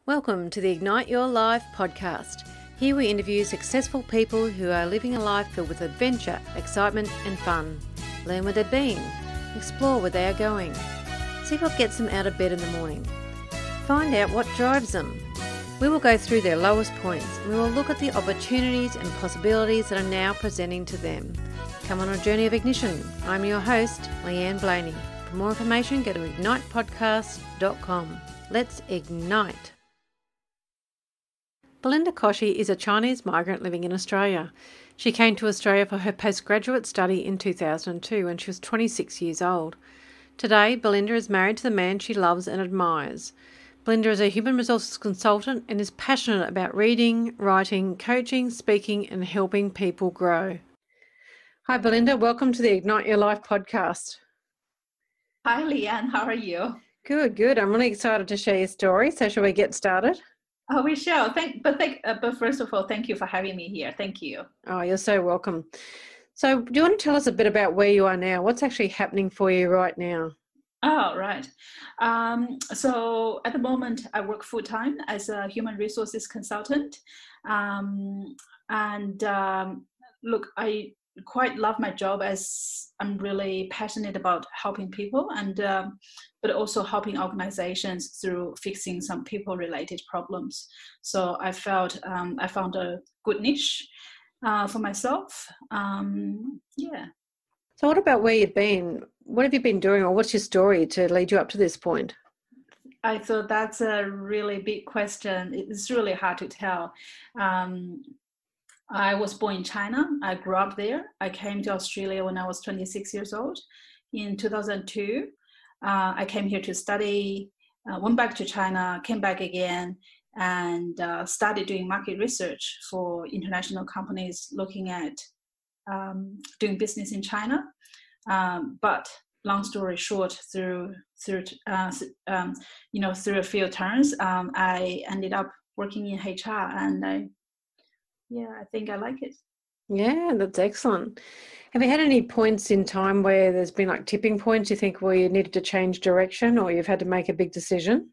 Welcome to the Ignite Your Life podcast. Here we interview successful people who are living a life filled with adventure, excitement and fun. Learn where they've been, explore where they are going, see what gets them out of bed in the morning. Find out what drives them. We will go through their lowest points and we will look at the opportunities and possibilities that are now presenting to them. Come on a journey of ignition. I'm your host, Leanne Blaney. For more information, go to ignitepodcast.com. Let's ignite. Belinda Koshy is a Chinese migrant living in Australia. She came to Australia for her postgraduate study in 2002 when she was 26 years old. Today, Belinda is married to the man she loves and admires. Belinda is a human resources consultant and is passionate about reading, writing, coaching, speaking and helping people grow. Hi Belinda, welcome to the Ignite Your Life podcast. Hi Leanne, how are you? Good. I'm really excited to share your story. So shall we get started? Oh, we shall. But first of all, thank you for having me here. Thank you. Oh, you're so welcome. So do you want to tell us a bit about where you are now? What's actually happening for you right now? Oh, right. So at the moment, I work full-time as a human resources consultant. Look, I quite love my job as I'm really passionate about helping people but also helping organizations through fixing some people-related problems. So I found a good niche for myself. So what about where you've been? What have you been doing, or what's your story to lead you up to this point? I thought that's a really big question. It's really hard to tell. I was born in China. I grew up there. I came to Australia when I was 26 years old in 2002. I came here to study, went back to China, came back again, and started doing market research for international companies looking at doing business in China. But long story short, through a few turns, I ended up working in HR, and I think I like it. Yeah, that's excellent. Have you had any points in time where there's been like tipping points you think, well, you needed to change direction or you've had to make a big decision?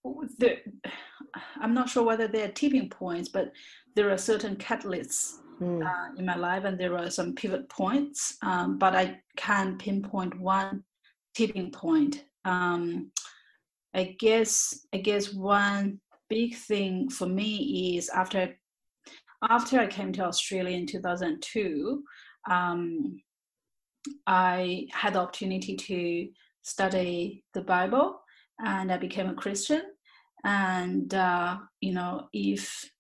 I'm not sure whether they're tipping points, but there are certain catalysts in my life, and there are some pivot points, but I can't pinpoint one tipping point. I guess one big thing for me is after I came to Australia in 2002, I had the opportunity to study the Bible, and I became a Christian. And, if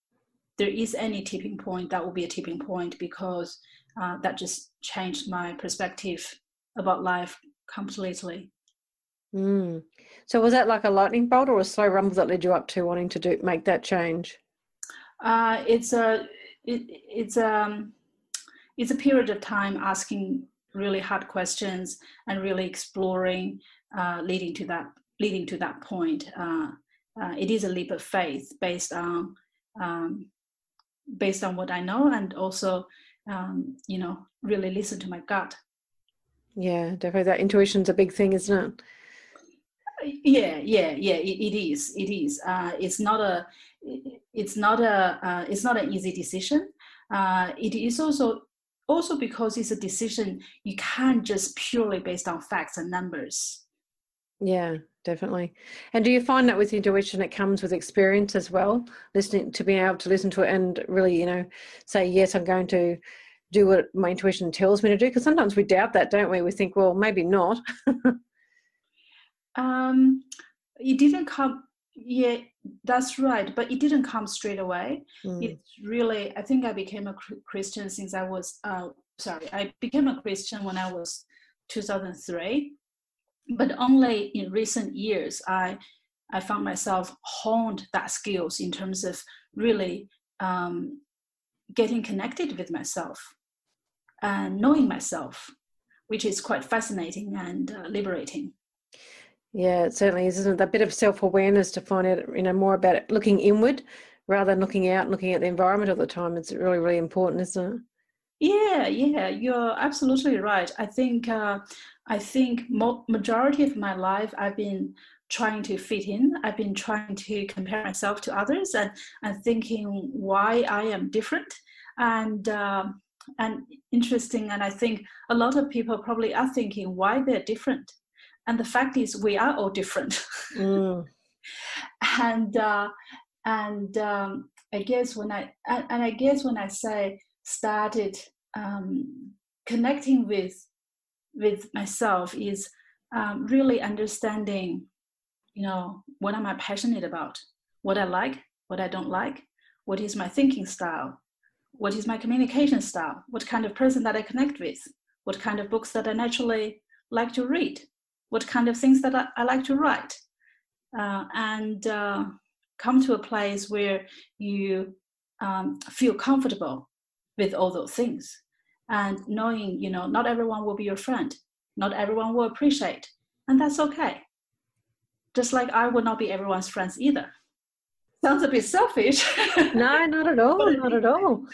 there is any tipping point, that will be a tipping point, because that just changed my perspective about life completely. So was that like a lightning bolt or a slow rumble that led you up to wanting to make that change? It's a period of time asking really hard questions and really exploring, leading to that point. It is a leap of faith based on what I know, and also really listen to my gut. Yeah, definitely. That intuition's a big thing, isn't it? Yeah. It is. It's not an easy decision. It is also because it's a decision you can't just purely based on facts and numbers. Yeah, definitely. And do you find that with intuition it comes with experience as well, being able to listen to it and really, say, yes, I'm going to do what my intuition tells me to do? Because sometimes we doubt that, don't we? We think, well, maybe not. It didn't come. Yeah, that's right. But it didn't come straight away. It's really, I think I became a Christian since I was, I became a Christian when I was 2003. But only in recent years, I found myself honed that skills in terms of really getting connected with myself and knowing myself, which is quite fascinating and liberating. Yeah, it certainly is, isn't it? That bit of self-awareness to find out, more about it, looking inward rather than looking out and looking at the environment all the time. It's really, really important, isn't it? Yeah, you're absolutely right. I think majority of my life I've been trying to fit in. I've been trying to compare myself to others and thinking why I am different. And interesting, and I think a lot of people probably are thinking why they're different. And the fact is, we are all different. And I guess when I say started connecting with myself is really understanding, what am I passionate about, what I like, what I don't like, what is my thinking style, what is my communication style, what kind of person that I connect with, what kind of books that I naturally like to read, what kind of things that I like to write, and come to a place where you feel comfortable with all those things, and knowing, not everyone will be your friend, not everyone will appreciate, and that's okay. Just like I will not be everyone's friends either. Sounds a bit selfish. No, not at all. Not at all.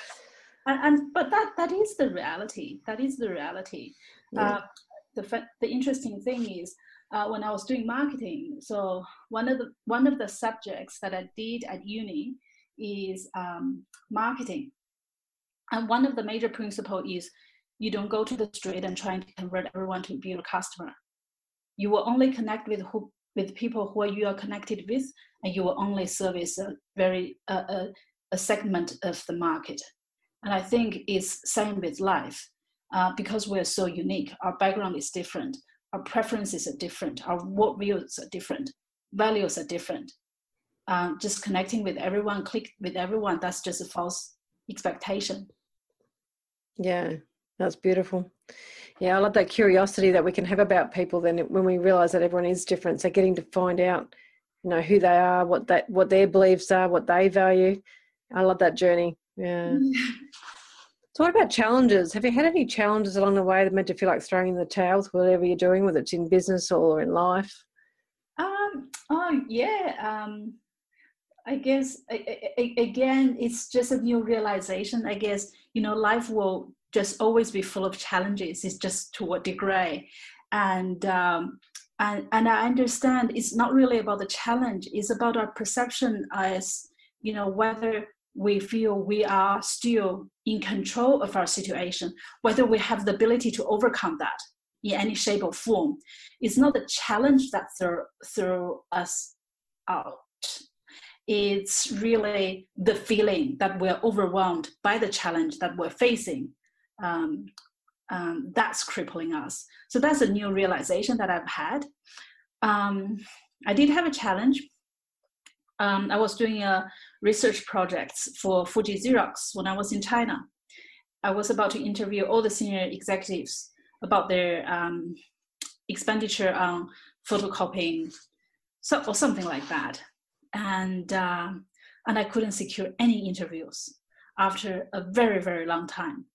But that is the reality. That is the reality. Yeah. The interesting thing is when I was doing marketing. So one of the subjects that I did at uni is marketing, and one of the major principles is you don't go to the street and try to convert everyone to be your customer. You will only connect with people who you are connected with, and you will only service a segment of the market. And I think it's same with life, because we're so unique. Our background is different. Our preferences are different. Our worldviews are different. Values are different. Just connecting with everyone, click with everyone, that's just a false expectation. Yeah, that's beautiful. Yeah, I love that curiosity that we can have about people then when we realise that everyone is different. So getting to find out, who they are, what their beliefs are, what they value. I love that journey. Yeah. So what about challenges? Have you had any challenges along the way that made you feel like throwing in the towel with whatever you're doing, whether it's in business or in life? I guess, again, it's just a new realization. I guess, life will just always be full of challenges. It's just to what degree. And I understand it's not really about the challenge. It's about our perception as, whether we feel we are still in control of our situation, whether we have the ability to overcome that in any shape or form. It's not the challenge that throw us out. It's really the feeling that we're overwhelmed by the challenge that we're facing. That's crippling us. So that's a new realization that I've had. I did have a challenge. I was doing a research project for Fuji Xerox when I was in China. I was about to interview all the senior executives about their expenditure on photocopying, or something like that. And I couldn't secure any interviews after a very, very long time.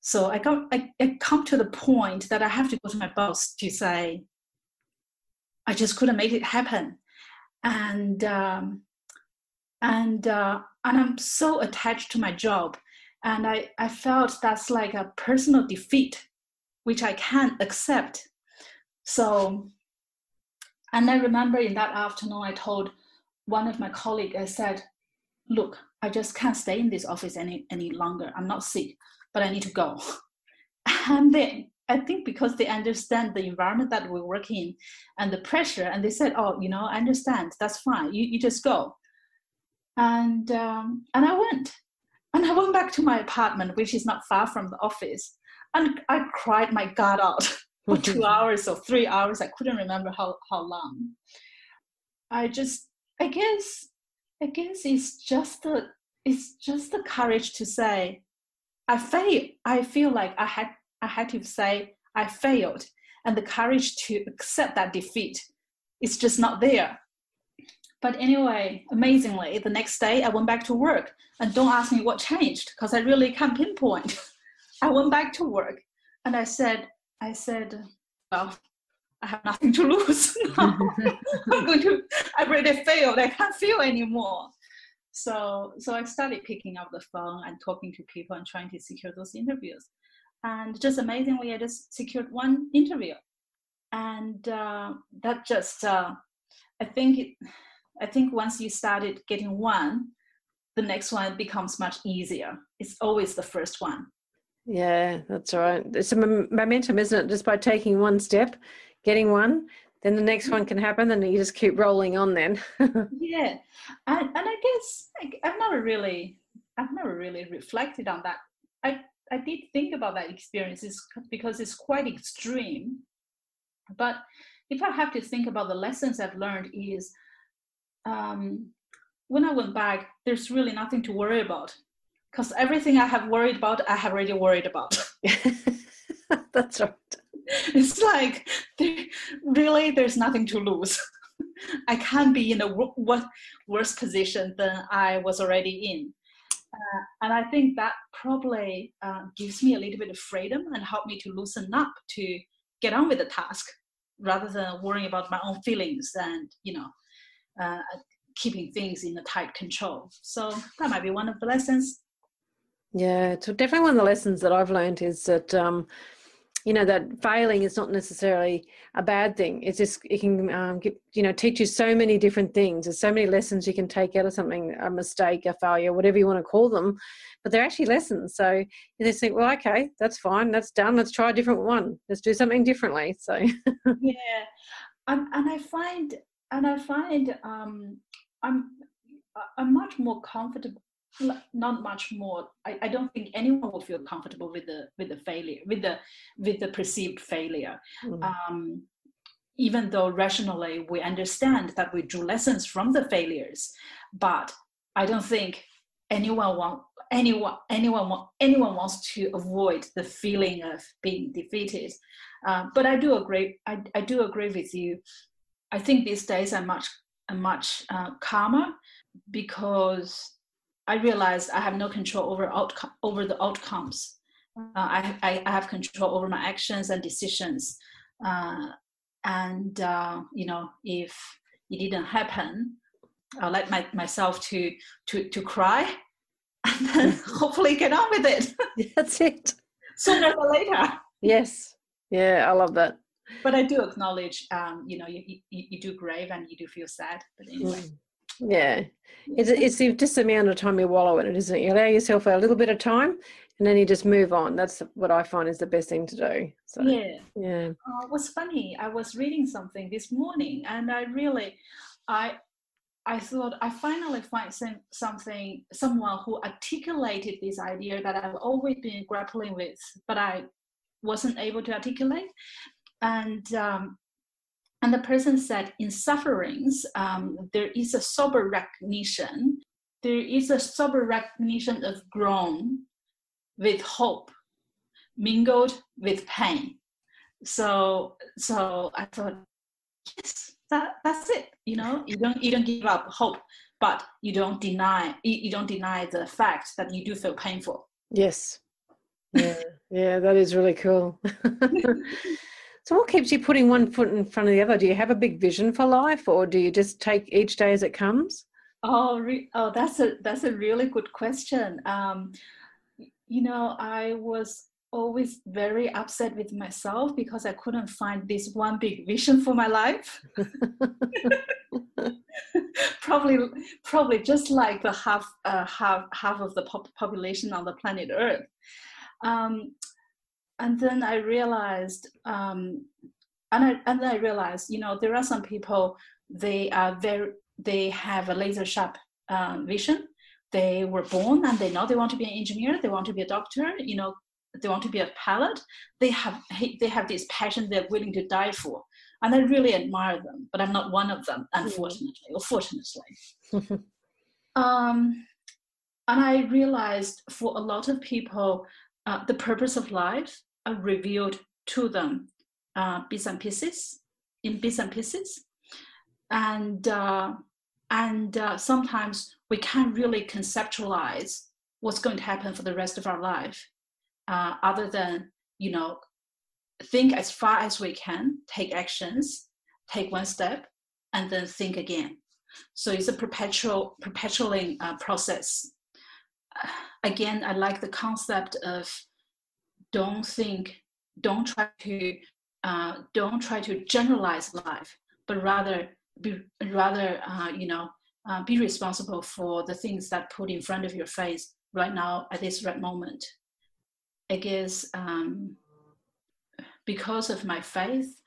So I come to the point that I have to go to my boss to say, I just couldn't make it happen. And I'm so attached to my job. And I felt that's like a personal defeat, which I can't accept. So, and I remember in that afternoon, I told one of my colleagues, I said, look, I just can't stay in this office any longer. I'm not sick, but I need to go. And then I think because they understand the environment that we work in and the pressure, and they said, oh, I understand, that's fine. You just go. And I went. And I went back to my apartment, which is not far from the office. And I cried my God out for 2 hours or 3 hours. I couldn't remember how long. I guess it's just the courage to say, I failed. I feel like I had to say I failed, and the courage to accept that defeat is just not there. But anyway, amazingly, the next day I went back to work, and don't ask me what changed because I really can't pinpoint. I went back to work and I said, well, I have nothing to lose now. I already failed. I can't fail anymore. So I started picking up the phone and talking to people and trying to secure those interviews. And just amazingly, I just secured one interview. And that just I think once you started getting one, the next one becomes much easier. It's always the first one. Yeah, that's right. It's a momentum, isn't it? Just by taking one step, getting one, then the next one can happen, and you just keep rolling on then. Yeah, and I guess I've never really reflected on that. I did think about that experience because it's quite extreme. But if I have to think about the lessons I've learned is, when I went back, there's really nothing to worry about, because everything I have worried about, I have already worried about. That's right. It's like, there's nothing to lose. I can't be in a worse position than I was already in. And I think that probably gives me a little bit of freedom and help me to loosen up to get on with the task, rather than worrying about my own feelings and, keeping things in a tight control. So that might be one of the lessons. Yeah, so definitely one of the lessons that I've learned is that, that failing is not necessarily a bad thing. It's just, it can teach you so many different things. There's so many lessons you can take out of something, a mistake, a failure, whatever you want to call them, but they're actually lessons. So you just think, well, okay, that's fine, that's done. Let's try a different one. Let's do something differently. So yeah, and I find I'm much more comfortable. Not much more. I don't think anyone will feel comfortable with the failure, with the perceived failure. Even though rationally we understand that we drew lessons from the failures, but I don't think anyone wants to avoid the feeling of being defeated. But I do agree. I do agree with you. I think these days I'm much calmer, because I realized I have no control over the outcomes. I have control over my actions and decisions. If it didn't happen, I'll let myself to cry, and then hopefully get on with it. that's it. Sooner or later. Yes. Yeah, I love that. But I do acknowledge, you do grieve and you do feel sad. But anyway. Yeah, it's just the amount of time you wallow in it, isn't it? You allow yourself a little bit of time, and then you just move on. That's what I find is the best thing to do. So yeah. What's funny, I was reading something this morning, and I thought I finally find someone who articulated this idea that I've always been grappling with, but I wasn't able to articulate. And the person said, in sufferings, there is a sober recognition. There is a sober recognition of groan with hope, mingled with pain. So I thought, yes, that's it. You don't give up hope, but you don't deny the fact that you do feel painful. Yes. Yeah, that is really cool. So what keeps you putting one foot in front of the other? Do you have a big vision for life, or do you just take each day as it comes? That's a really good question. I was always very upset with myself because I couldn't find this one big vision for my life. probably just like the half of the population on the planet Earth. And then I realized, there are some people, they have a laser sharp vision. They were born and they know they want to be an engineer, they want to be a doctor, they want to be a pilot. They have this passion they're willing to die for, and I really admire them. But I'm not one of them, unfortunately or fortunately. And I realized for a lot of people, the purpose of life are revealed to them bits and pieces, and sometimes we can't really conceptualize what's going to happen for the rest of our life, other than think as far as we can, take actions, take one step, and then think again. So it's a perpetuating process. Again, I like the concept of don't try to generalize life, but rather rather be responsible for the things that put in front of your face right now at this right moment. I guess because of my faith,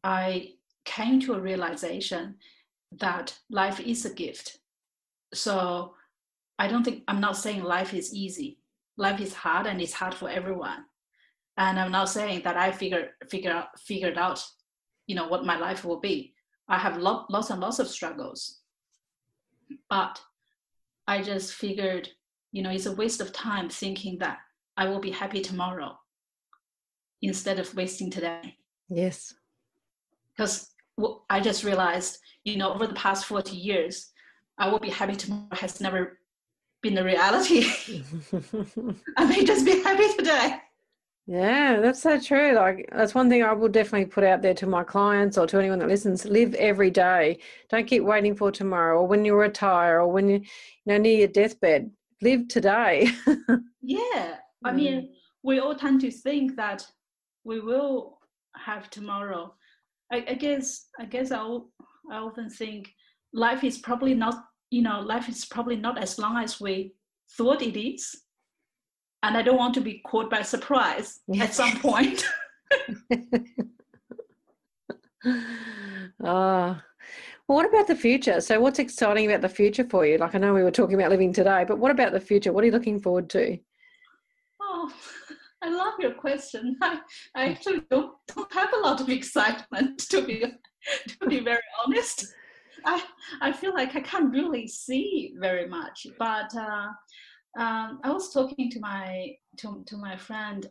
I came to a realization that life is a gift. So I'm not saying life is easy. Life is hard, and it's hard for everyone. And I'm not saying that I figured out, what my life will be. I have lots and lots of struggles, but I just figured, it's a waste of time thinking that I will be happy tomorrow instead of wasting today. Yes. Because I just realized, over the past 40 years, I will be happy tomorrow has never been a reality. I may just be happy today. Yeah, that's so true. Like, that's one thing I will definitely put out there to my clients or to anyone that listens. Live every day. Don't keep waiting for tomorrow or when you retire or when you near your deathbed. Live today. Yeah. I mean, we all tend to think that we will have tomorrow. I guess I often think life is probably not as long as we thought it is. And I don't want to be caught by surprise at some point. Well, what about the future? So what's exciting about the future for you? Like, I know we were talking about living today, but what about the future? What are you looking forward to? Oh, I love your question. I actually don't have a lot of excitement, to be very honest. I feel like I can't really see very much, but I was talking to my friend.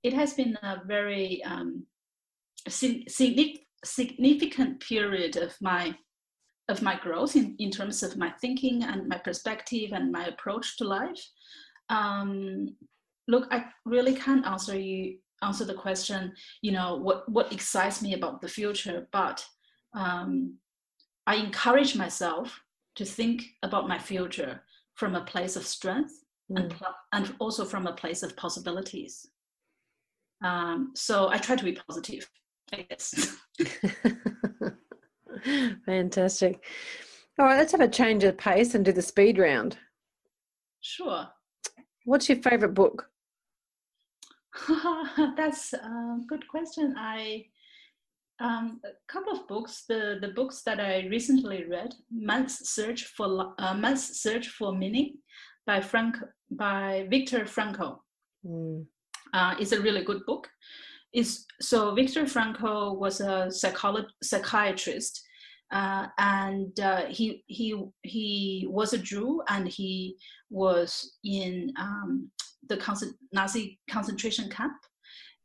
It has been a very significant period of my growth in terms of my thinking and my perspective and my approach to life. Look, I really can't answer the question, what excites me about the future, but I encourage myself to think about my future from a place of strength and also from a place of possibilities. So I try to be positive, I guess. Fantastic. All right, let's have a change of pace and do the speed round. Sure. What's your favourite book? That's a good question. A couple of books. The books that I recently read: Man's Search for Meaning by Viktor Frankl. It's a really good book. So Viktor Frankl was a psychiatrist, and he was a Jew, and he was in the Nazi concentration camp,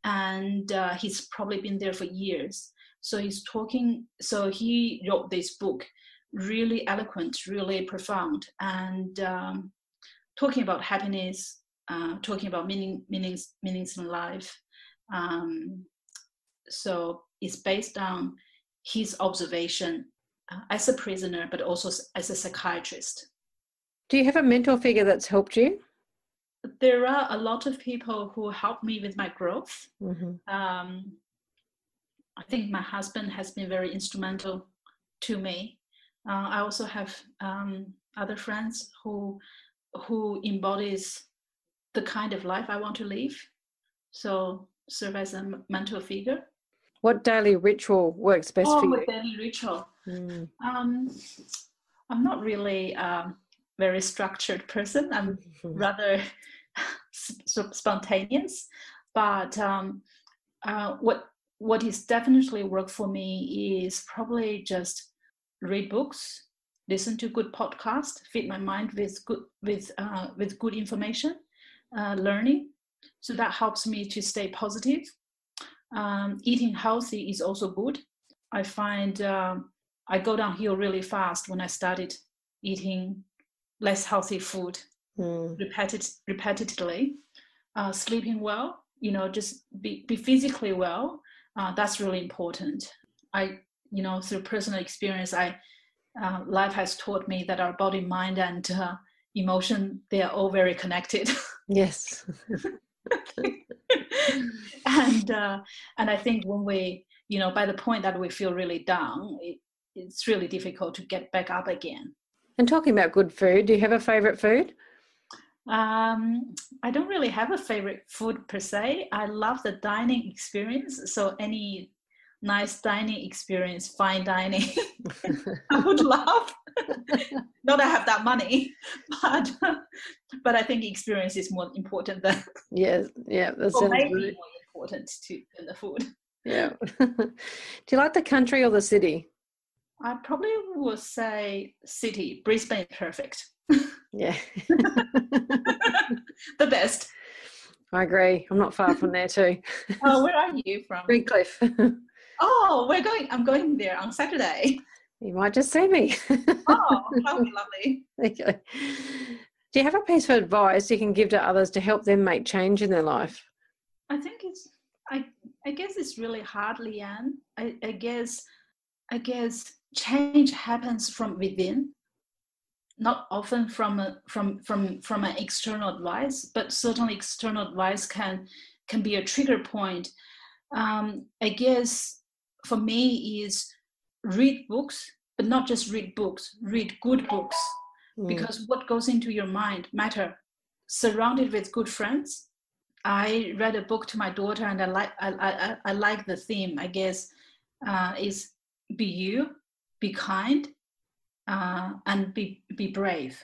and he's probably been there for years. So he wrote this book, really eloquent, really profound, and talking about happiness, talking about meanings in life. So it's based on his observation as a prisoner, but also as a psychiatrist. Do you have a mentor figure that's helped you? There are a lot of people who helped me with my growth. I think my husband has been very instrumental to me. I also have other friends who embodies the kind of life I want to live. So serve as a mentor figure. What daily ritual works best for you? Oh, daily ritual. I'm not really a very structured person. I'm rather spontaneous. But what is definitely worked for me is probably just read books, listen to good podcasts, feed my mind with good information, learning. So that helps me to stay positive. Eating healthy is also good. I find I go downhill really fast when I started eating less healthy food repetitively. Sleeping well, just be physically well. That's really important. Through personal experience, life has taught me that our body, mind, and emotion, they are all very connected. Yes. And I think when we by the point that we feel really down, it's really difficult to get back up again. And talking about good food, do you have a favourite food? I don't really have a favorite food per se. I love the dining experience. So any nice dining experience, fine dining, I would love. Not that I have that money, but I think experience is more important than. Yeah, that sounds maybe good. more important than the food. Yeah. Do you like the country or the city? I probably would say city. Brisbane, perfect. Yeah. The best. I agree. I'm not far from there too. Oh, where are you from? Redcliffe. Oh, I'm going there on Saturday. You might just see me. Oh, that would be lovely. Okay. Do you have a piece of advice you can give to others to help them make change in their life? I think I guess it's really hard, Leanne. I guess change happens from within, not often from an external advice, but certainly external advice can be a trigger point. I guess for me is read books, but not just read books, read good books, because what goes into your mind matter. Surrounded with good friends. I read a book to my daughter, and I like the theme. I guess is be you, be kind, and be brave.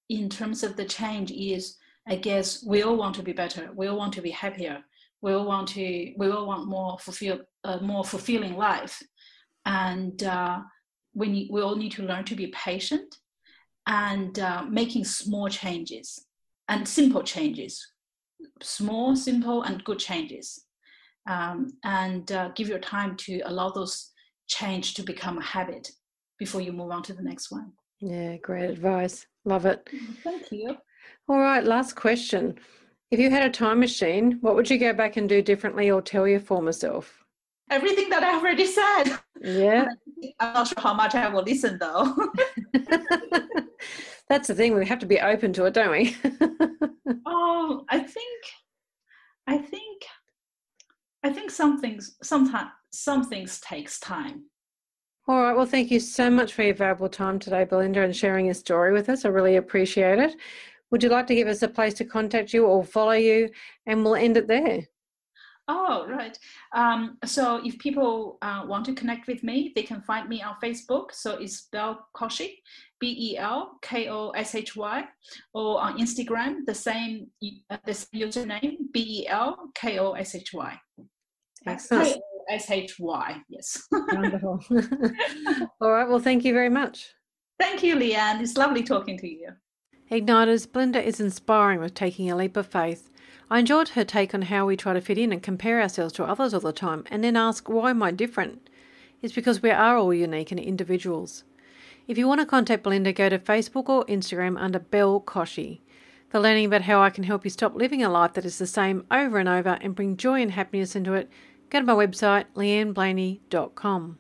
In terms of the change, is I guess we all want to be better. We all want to be happier. We all want more fulfilling life, and we all need to learn to be patient and making small changes and simple changes. Small, simple, and good changes, and give your time to allow those change to become a habit before you move on to the next one. Yeah, great advice. Love it. Thank you. All right, last question. If you had a time machine, what would you go back and do differently or tell your former self? Everything that I've already said. Yeah. I'm not sure how much I will listen though. That's the thing, we have to be open to it, don't we? Oh, I think some things takes time. All right, well, thank you so much for your valuable time today, Belinda, and sharing your story with us. I really appreciate it. Would you like to give us a place to contact you or follow you? And we'll end it there. Oh, right. So if people want to connect with me, they can find me on Facebook. So it's Belinda Koshy, Belkoshy, or on Instagram, the same username, Belkoshy. Excellent. Koshy, yes. Wonderful. All right, well, thank you very much. Thank you, Leanne. It's lovely talking to you. Igniters, Belinda is inspiring with taking a leap of faith. I enjoyed her take on how we try to fit in and compare ourselves to others all the time and then ask, why am I different? It's because we are all unique and individuals. If you want to contact Belinda, go to Facebook or Instagram under Belinda Koshy. For learning about how I can help you stop living a life that is the same over and over and bring joy and happiness into it, go to my website, leanneblaney.com.